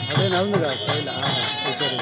அப்படியே நவுந்துக்கா கையில். சரி.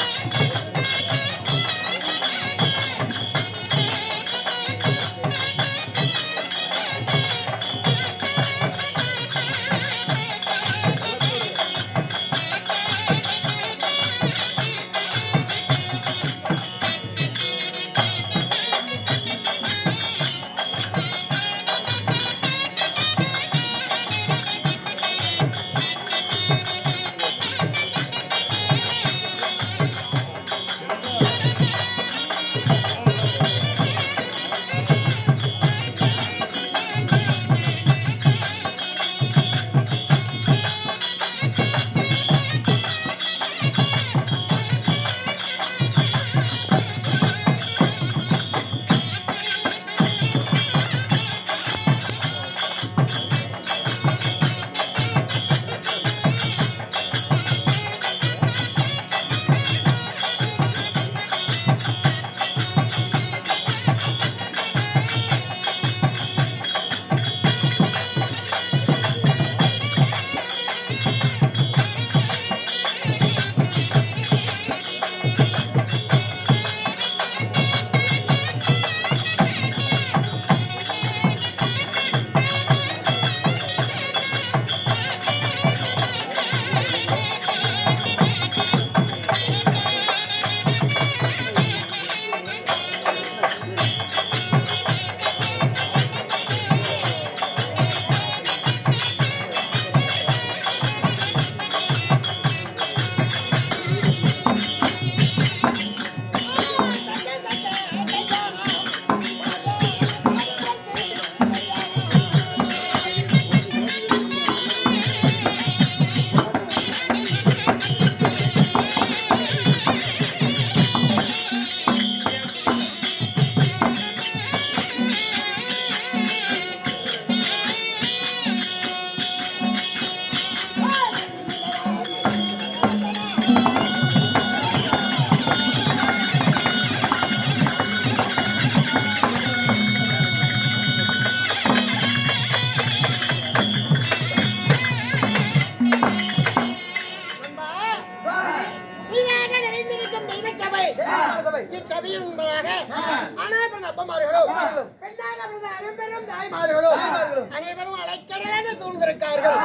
அனைவரும் அலைக்கடலான சூழ்ந்திருக்கார்கள்.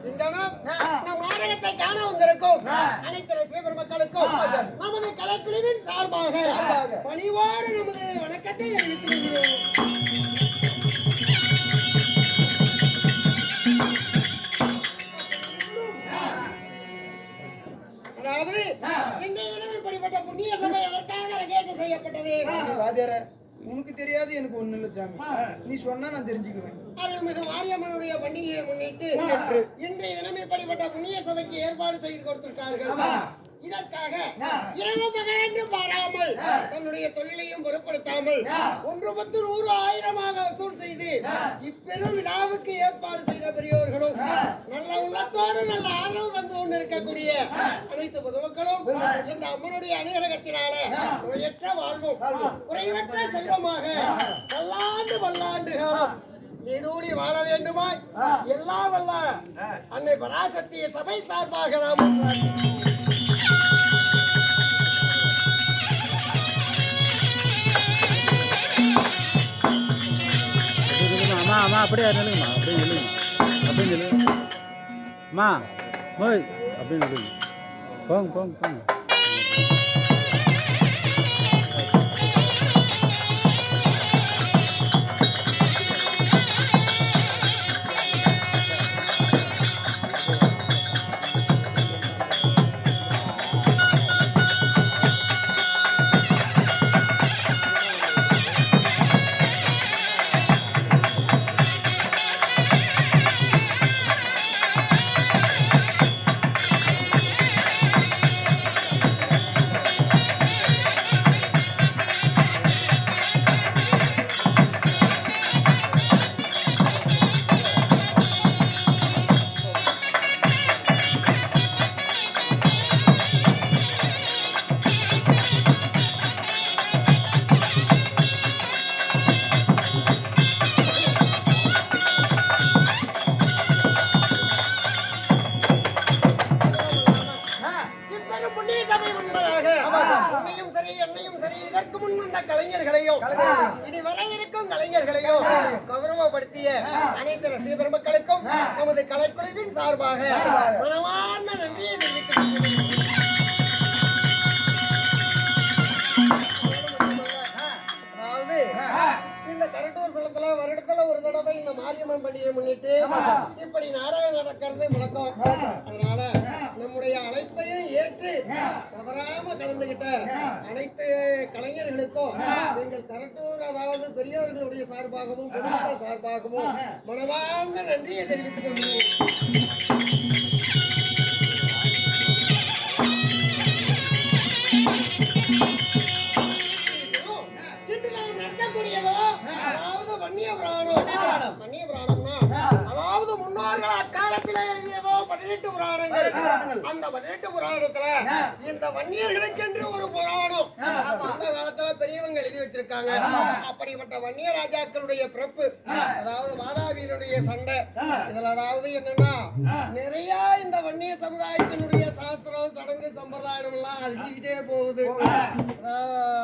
இங்கனும் நம் நாடகத்தை காண வந்திருக்கும் அனைத்து ரசிகர் மக்களுக்கும் நமது கலைக்குழுவின் சார்பாக பணிவோடு நமது வணக்கத்தை தெரிவித்துள்ளோம். அதாவது இன்றைய இப்படிப்பட்ட புண்ணிய சபை எதற்காக அரங்கேற்றம் செய்யப்பட்டது? உனக்கு தெரியாது, எனக்கு ஒண்ணு இல்ல சாமி. நீ சொன்னா நான் தெரிஞ்சுக்குவேன். அருள்மிகு மாரியம்மனுடைய பண்டிகையை முன்னிட்டு இன்றைய தினம் இப்படிப்பட்ட புண்ணிய சபைக்கு ஏற்பாடு செய்து கொடுத்திருக்கார்கள். இதற்காக இரவு பகலென்று பாராமல் தன்னுடைய தொழிலையும் பொருட்படுத்தாமல் 1 10 100 1000 வசூல் செய்து இப்பெரும் விழாவுக்கு ஏற்பாடு செய்த பெரியோர்களும் நல்ல உள்ளத்தோடு நல்ல ஆதரவு தந்து கொண்டு இருக்கக்கூடிய அனைத்து பொதுமக்களும் இந்த அம்மனுடைய அனுகிரகத்தினால குறையற்ற வாழ்வும் குறைவற்ற செல்வமாக பல்லாண்டு காலம் நீடூழி வாழ வேண்டுமாய் எல்லாம் வல்ல அன்னை பராசக்திய சபை சார்பாக நாம் அம்மா அப்படியே நில்லுங்கம்மா, அப்படியே நில்லுங்க, அப்படியே நில்லுங்க அம்மா. ஓய் அப்படியே நில்லுங்க. போங்க. இனி வர இருக்கும் கலைஞர்களையும் கௌரவப்படுத்திய அனைத்து ரசிக பெருமக்களுக்கும் நமது கலைக்குழுவின் சார்பாக மனமார்ந்த நன்றியை தெரிவித்துக் அதாவது இந்த கரட்டூர் குளத்துல வருடத்துல ஒரு தடவை இந்த மாரியம்மன் பண்டிகையை முன்னிட்டு இப்படி நாடகம் நடக்கிறது வழக்கம். அதனால நம்முடைய அழைப்பையும் ஏற்று தவறாம கலந்துகிட்ட அனைத்து கலைஞர்களுக்கும் எங்கள் கரட்டூர் அதாவது பெரியவர்களுடைய சார்பாகவும் பொதுமக்கள் சார்பாகவும் மனமார்ந்த நன்றியை தெரிவித்துக் கொள்கிறேன். அதாவது வன்னிய புராணம்னா அதாவது முன்னோர்கள் அக்காலத்தில் எழுதியதோ 18 புராணங்கள். அந்த 18 புராணத்துல இந்த வன்னியர்களுக்கென்று ஒரு புராணம் அந்த காலத்துல பெரியவங்க எழுதி வச்சிருக்காங்க. அப்படிப்பட்ட வன்னிய ராஜாக்களுடைய பிறப்பு அதாவது வாதாபியினுடைய சண்டை இதுல அதாவது என்னன்னா நிறைய இந்த வன்னிய சமுதாயத்தினுடைய சாஸ்திரம் சடங்கு சம்பிரதாயம் எல்லாம் அழிஞ்சுக்கிட்டே போகுது.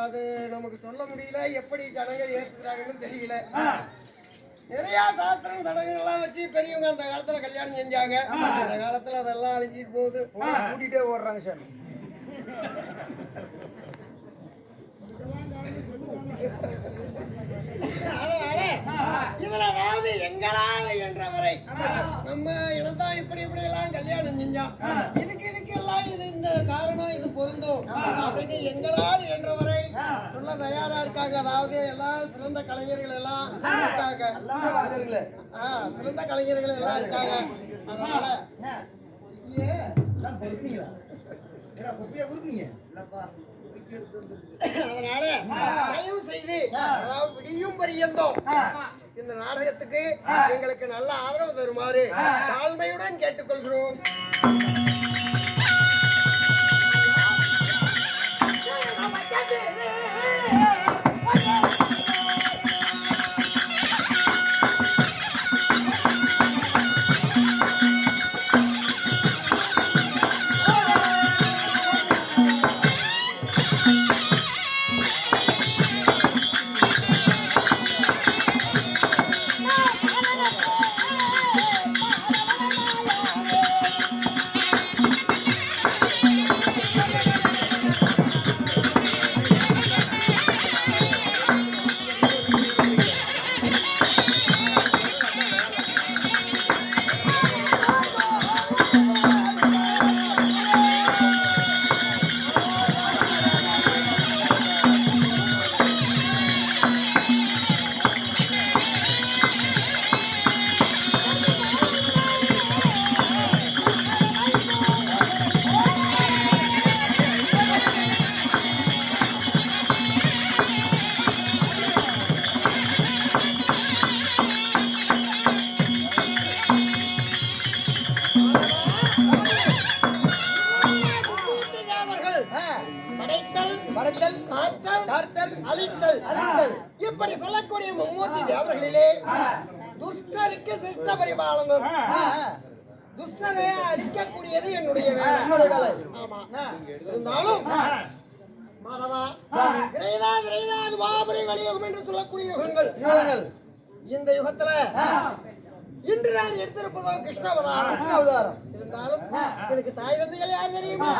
அது நமக்கு சொல்ல முடியல, எப்படி ஜனங்கள் ஏற்றுக்கிறாங்கன்னு தெரியல. நிறைய சாஸ்திரம் சடங்குகள்லாம் வச்சு பெரியவங்க அந்த காலத்துல கல்யாணம் செஞ்சாங்க. அந்த காலத்துல அதெல்லாம் அழிஞ்சிட்டு போகுது. கூட்டிகிட்டே ஓடுறாங்க சார். அதனால இதுல அதாவது எங்களால் என்றவரை நம்ம இனத்தான் இப்படி இப்படி எல்லாம் கல்யாணம் செஞ்சோம், இதுக்கு எல்லாம் இது இந்த காரணம் இது பொருந்தும் அப்படின்னு எங்களால் என்றவரை சொல்ல தயாரா இருக்காங்க. அதாவது எல்லாம் சிறந்த கலைஞர்கள் எல்லாம் இருக்காங்க. சிறந்த கலைஞர்கள் எல்லாம் இருக்காங்க. அதனால அதனால தயவு செய்து அதாவது விடியும் பரியந்தோம் இந்த நாடகத்துக்கு எங்களுக்கு நல்ல ஆதரவு தருமாறு தாழ்மையுடன் கேட்டுக்கொள்கிறோம். இப்படி சொல்லக்கூடிய மும்மூர்த்தி தேவர்களிலே துஷ்டருக்கு சிஷ்ட பரிபாலனம், துஷ்டரை அழிக்கக்கூடியது என்னுடைய வேலை. ஆமா, இருந்தாலும் மாதவா துவாபரை கலியுகம் என்று சொல்லக்கூடிய யுகங்கள். இந்த யுகத்துல இன்று நான் எடுத்திருப்பதோ கிருஷ்ணாவதாரம். இருந்தாலும் எனக்கு தாய் தந்தைகள் யார் தெரியுமா?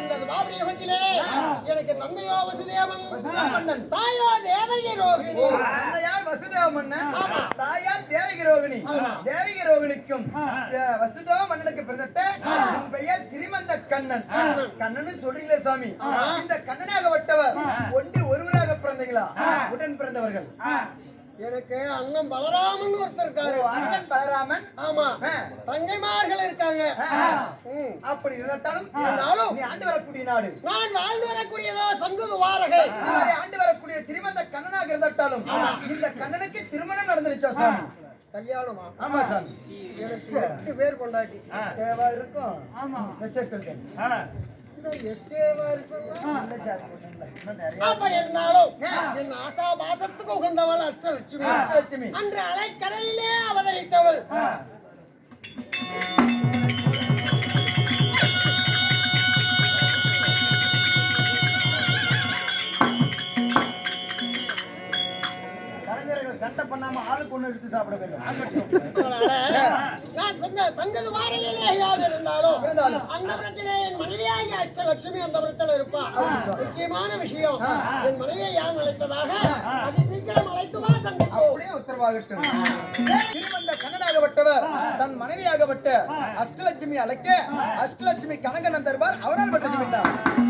இந்த பாபரி யுகத்திலே எனக்கு தந்தையோ வசுதேவன் மன்னன் தாயோ தேவகி ரோகிணி தந்தையார் வசுதேவ மன்னன் தாயார் தேவகி ரோகிணி தேவகி ரோகிணிக்கும் வசுதேவ மன்னனுக்கு பிறந்த உன் பெயர் சிறிமந்த கண்ணன் கண்ணன் சொல்றீங்களே சாமி இந்த கண்ணனாகப்பட்டவர் ஒன்று ஒருவராக பிறந்தீங்களா உடன் பிறந்தவர்கள் எனக்கு அண்ணன் பலராமன் ஒருத்தர் இருக்காரு அண்ணன் பலராமன் ஆமா தங்கைமார்கள் இருக்காங்க அப்படி இருந்தாலும் இருந்தாலும் நீ ஆண்டு வரக்கூடிய நாடு நான் வாழ்ந்து வரக்கூடியதோ சங்குது வாரகை ஆண்டு வரக்கூடிய சிறிமந்த கண்ணனாக இருந்தாலும் இந்த கண்ணனுக்கு திருமணம் நடந்துருச்சா சாமி கல்யாணமா ஆமா சாமி எனக்கு 8 பேர் கொண்டாட்டி தேவா இருக்கும் ஆமா சொல்றேன் 8 தேவா இருக்குங்களா இல்ல சாமி ஒண்ணும் இல்ல நிறைய அப்படி இருந்தாலும் என் ஆசா பாசத்துக்கு உகந்தவள் அஷ்டலட்சுமி அஷ்டலட்சுமி அன்று அலைக்கடலிலே அவதரித்தவள் சண்டை பண்ணாம ஆளுக்கு ஒண்ணு எடுத்து சாப்பிட வேண்டும் நான் சொன்ன சங்கது வாரலிலே இருந்தாலும் அந்த புறத்திலே என் மனைவியாகிய அஷ்டலட்சுமி அந்த புறத்தில் இருப்பா முக்கியமான விஷயம் என் மனைவியை யார் அழைத்ததாக அது சீக்கிரம் அழைத்துமா சந்திப்போம் அப்படியே உத்தரவாகட்டும் திருமந்த கண்ணனாகப்பட்டவர் தன் மனைவியாகப்பட்ட அஷ்டலட்சுமி அழைக்க அஷ்டலட்சுமி கனகன் தருவார் அவரால் பெற்ற